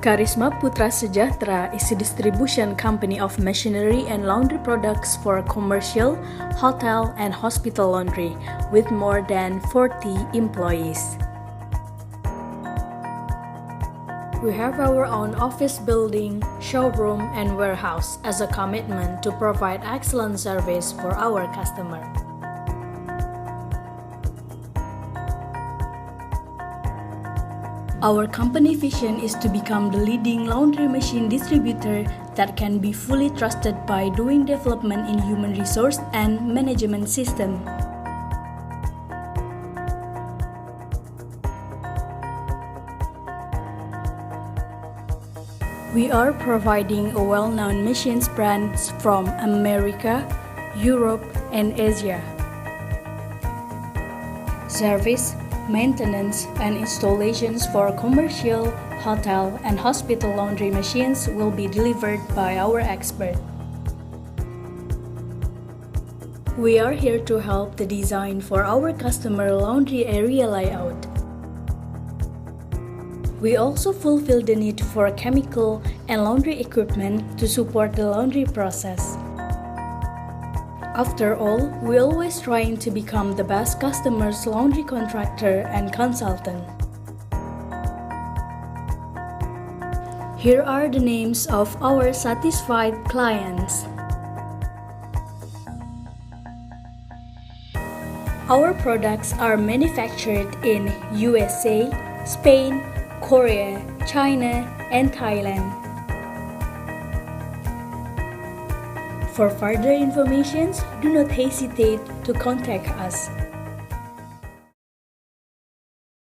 Kharisma Putra Sejahtera is a distribution company of machinery and laundry products for commercial, hotel, and hospital laundry, with more than 40 employees. We have our own office building, showroom, and warehouse as a commitment to provide excellent service for our customer. Our company vision is to become the leading laundry machine distributor that can be fully trusted by doing development in human resource and management system. We are providing a well-known machines brands from America, Europe, and Asia. Service, maintenance, and installations for commercial, hotel, and hospital laundry machines will be delivered by our expert. We are here to help the design for our customer laundry area layout. We also fulfill the need for chemical and laundry equipment to support the laundry process. After all, we're always trying to become the best customer's laundry contractor and consultant. Here are the names of our satisfied clients. Our products are manufactured in USA, Spain, Korea, China, and Thailand. For further information, do not hesitate to contact us.